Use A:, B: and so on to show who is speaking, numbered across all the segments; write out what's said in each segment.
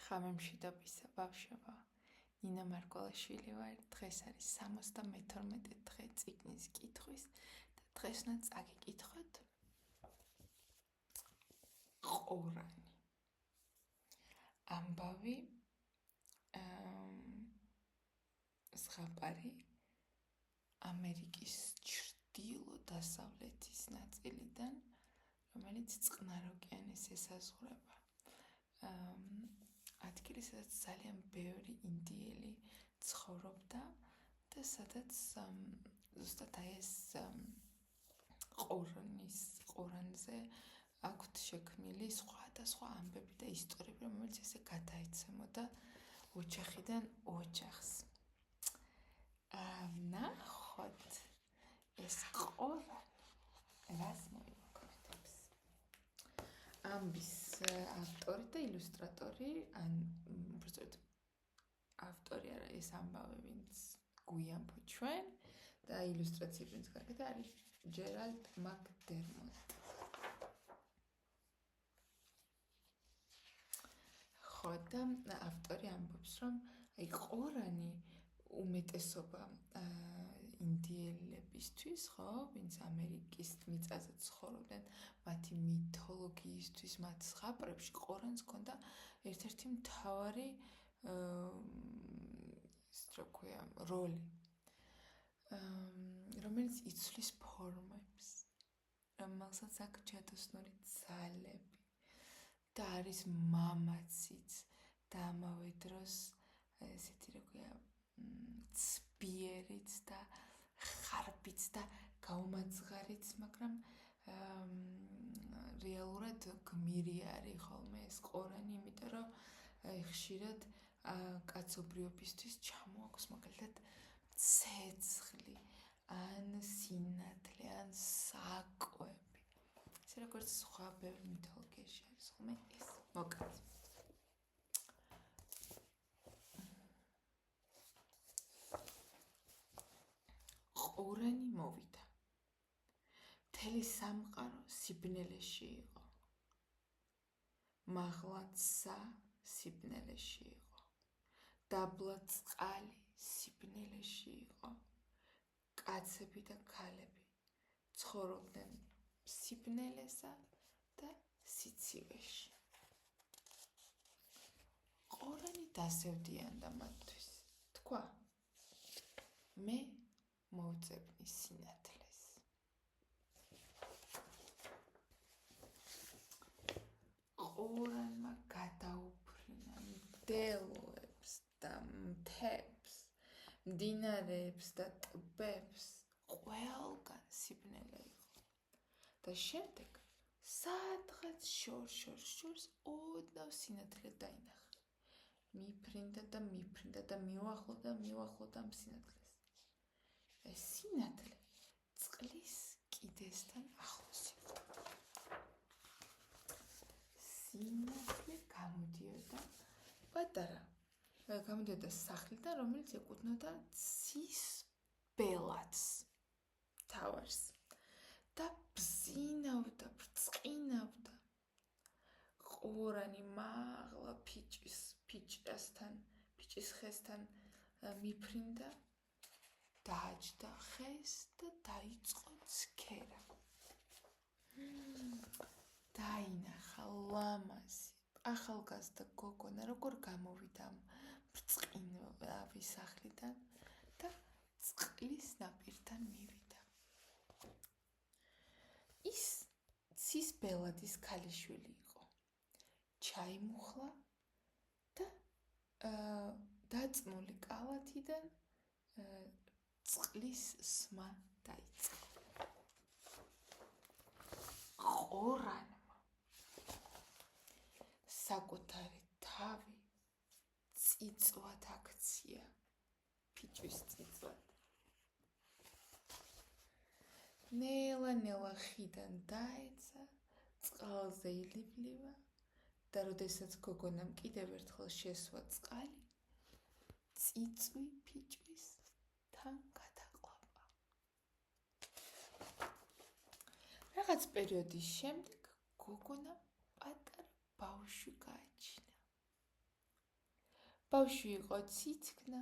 A: ხამემშვიდობისა ბავშვებო, ნინა მარკოლაშვილი ვარ. დღეს არის 72 დღე წიგნის კითხვის და დღეს უნდა წაგიკითხოთ ყორანი. ამბავი ზღაპარი ამერიკის ჩრდილო-დასავლეთის ნაწილიდან, რომელიც წყნარ ოკეანეს ესაზღვრება. ადგილი, სადაც ძალიან ბევრი ინდიელი ცხოვრობდა და სადაც ზუსტად ეს ყორანზე აქვთ შექმნილი სხვადასხვა ამბები და ისტორიები, რომელიც ესე გადაეცემოდა ოჯახიდან ოჯახს. ნახოთ ეს ყორანი რას მოიმოქმედებს. ამბის ავტორი და ილუსტრატორი, უბრალოდ ავტორი არა, ეს ამბავი, ვინც გვიამბო ჩვენ და ილუსტრაციები ვინც გაკეთდა, არის ჯერალდ მაკდერმოტი. ხო, და ავტორი ამბობს, რომ ყორანი უმეტესობა ინდიელებისთვის, ხო, ვინც ამერიკის მიწაზე ცხოვრობდნენ, მათი მითოლოგიისთვის, მათ ზღაპრებში ყორანს ჰქონდა ერთ-ერთი მთავარი როლი, რომელიც იცვლის ფორმებს, რომელსაც აქვს ჯადოსნური ძალები და არის მამაციც და ამავე დროს ესეთი როგორია ცბიერიც და ხარბიც და გაუმაძღარიც, მაგრამ რეალურად გმირი არის ხოლმე ეს ყორანი, იმიტომ რომ ხშირად კაცობრიობისთვის ჩამოაქვს მაგალითად ცეცხლი, ან სინათლე, ან საკვები. ესე როგორც სხვა ბევრი მითოლოგიაში არის ხოლმე ეს. მოკლედ. ყორანი მოვიდა. მთელი სამყარო სიბნელეში იყო. მაღლა ცა სიბნელეში იყო. დაბლა წყალი სიბნელეში იყო. კაცები და ქალები ცხოვრობდნენ სიბნელესა და სიცივეში. ყორანი დასევდიანდა მათთვის. თქვა, მე მოვწებნი სინათლეს. ყორანმა გადაუფრინა მდელოებს და მთებს, მდინარეებს და ტბებს, ყველგან სიბნელე იყო. და შემდეგ სადღაც შორს ოდნავ სინათლე დაინახა. მიფრინდა და მიუახლოვდა ამ სინათლეს. ეს სინათლე წყლის კიდესთან ახლოს იყო. სინათლე გამოდიოდა სახლიდან, რომელიც ეკუთვნოდა ცის ბელადს, თავარს და ბზინავდა, ბრწყინავდა. ყორანი მაღლა ფიჭის ხესთან მიფრინდა, დააჯდა ხეს და დაიწყო ცქერა. დაინახა ლამაზი ახალგაზრდა გოგონა, როგორ გამოვიდა ამ ბრწყინავი სახლიდან და წყლის ნაპირთან მივიდა. ის ცის ბელადის ქალიშვილი იყო. ჩაიმუხლა და დაწნული კალათიდან წყლის სმა დაიწყო. ყორანმა საკუთარი თავი წიწვად აქცია, ფიჭვის წიწვად. ნელა ხიდან დაეცა, წყალზე ილივლივა და როდესაც გოგონამ კიდევ ერთხელ შესვა წყალი, წიწვი ფიჭვის თან გადაყლაპა. რაღაც პერიოდის შემდეგ გოგონა პატარა ბავშვი გააჩინა. ბავშვი იყო ციცქნა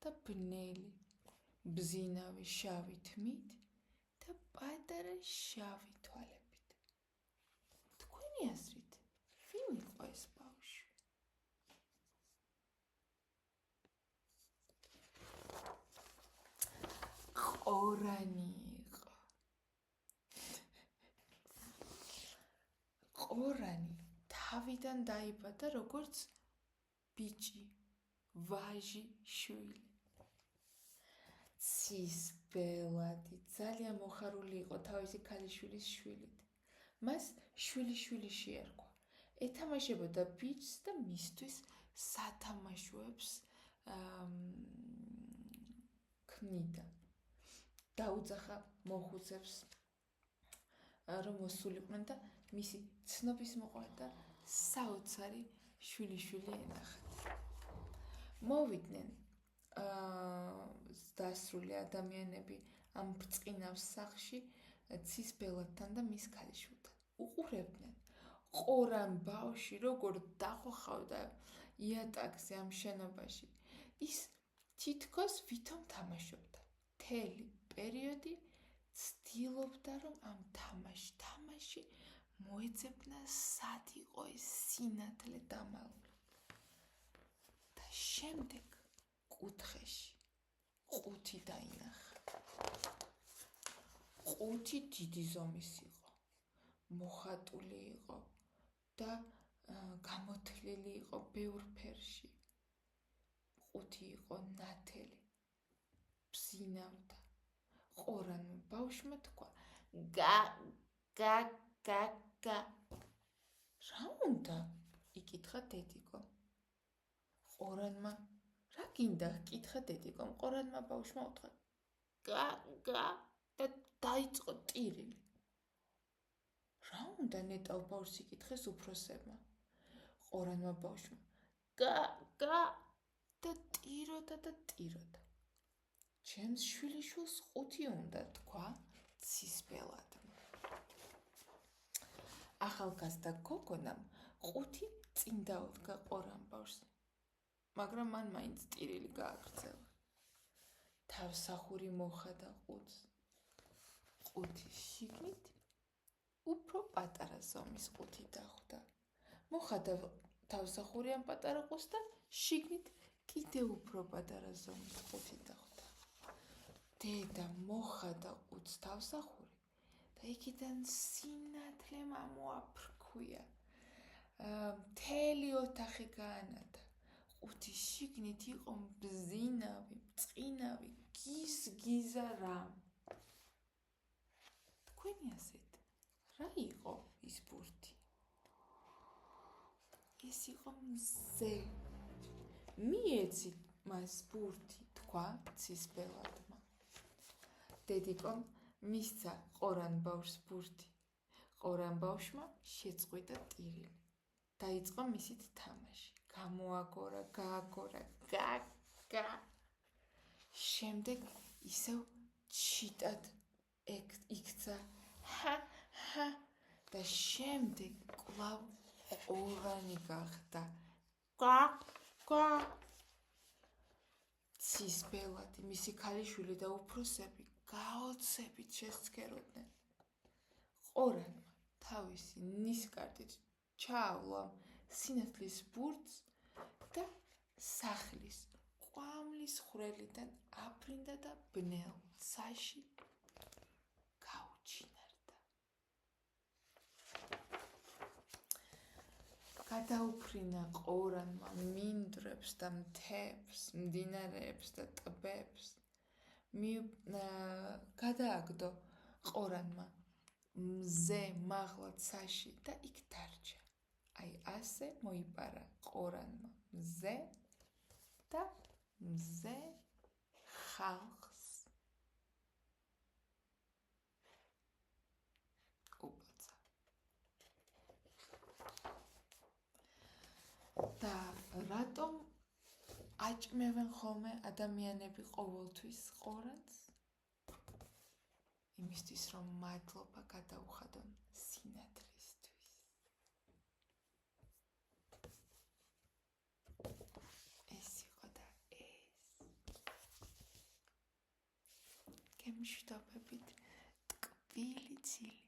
A: და ბნელი, ბზინავი შავი თმით და პატარა შავი თვალებით. თქვენი აზრით, ვინ იყო ეს ბავშვი? ყორანი იყო. ყორანი თავიდან დაიბადა როგორც ბიჭი, ვაჟი შვილი. ცისბელადი, ძალიან მოხარული იყო თავისი ქალიშვილის შვილით. მას შვილი შეერქვა. ეთამაშებოდა ბიჭს და მისთვის სათამაშოებს ქმნიდა. დაუძახა მოხუცებს, რომ მოსულიყვნენ და მისი ცნობის მოყვა და საოცარი შვილი ენახათ. მოვიდნენ დასრული ადამიანები ამ ბრწყინავ სახლში ცისბელადთან და მის ქალიშვილთან. უყურებდნენ ყორან ბავშვი როგორ დახოხავდა იატაკზე ამ შენობაში. ის თითქოს ვითომ თამაშობდა. მთელი პერიოდი ცდილობდა, რომ ამ თამაში მოეძებნა სად იყო ეს სინათლე დამალული. და შემდეგ კუთხეში ყუთი დაინახა. ყუთი დიდი ზომის იყო, მოხატული იყო და გამოთლილი იყო ბევრ ფერში. ყუთი იყო ნათელი, ბზინავდა. ყორანმა ბავშვმა თქვა: გა. რა უნდა? იკითხა დედიკო. ყორანმა რა გინდა? იკითხა დედიკომ. ყორანმა ბავშვმა უთხრა: გა და დაიწყო ტირილი. რა უნდა ნეტავ ბავშვს იკითხეს უფროსებმა. ყორანმა ბავშვმა გა და ტიროდა. ჩემს შვილიშვილს ყუთი უნდა, თქვა ცისბელადმა. ახალგაზრდა გოგონამ ყუთი წინ დაუდგა ყორან ბავშვს, მაგრამ მან მაინც ტირილი გააგრძელა. თავსახური მოხადა ყუთს. ყუთის შიგნით უფრო პატარა ზომის ყუთი დახვდა. მოხადა თავსახური ამ პატარა ყუთს და შიგნით კიდევ უფრო პატარა ზომის ყუთი დახვდა. დედა მოხადა ყუთს თავსახური და იქიდან სინათლემ ამოაფრქვია. მთელი ოთახი გაანათა. ყუთის შიგნით იყო ბზინავი, წყინავი, გიზგიზა რამ. თქვენი აზრით, რა იყო ის ბურთი? ეს იყო მზე. მიეცით მას ბურთი, თქვა ცისბელადმა. დედიკომ მისცა ყორან ბავშვს ბურთი. ყორან ბავშვმა შეწყვიტა ტირილი. დაიწყო მისით თამაში. გამოაგორა, გააგორა, გა. შემდეგ ისევ ჩიტად იქცა ჰა და შემდეგ კვლავ ყორანი გახდა. გა. ცისბელადი, მისი ქალიშვილი და უფროსები გაოცებით შესცქეროდნენ. ყორანმა თავისი ნისკარტით ჩაავლა სინათლის ბურთს და სახლის ყვამლის ხვრელიდან აფრინდა და ბნელ მცაში გაუჩინარდა. გადაუფრინა ყორანმა მინდვრებს და მთებს, მდინარეებს და ტბებს. გადააგდო ყორანმა მზე მაღლა ცაში და იქ დარჩა. აი ასე მოიპარა ყორანმა მზე და მზე ხალხს უბოცა. და რატომ აჭმევენ ხოლმე ადამიანები ყოველთვის ყორანს? იმისთვის, რომ მადლობა გადაუხადონ სინათლისთვის. ეს მშვიდობებით, ტკბილი ცილი.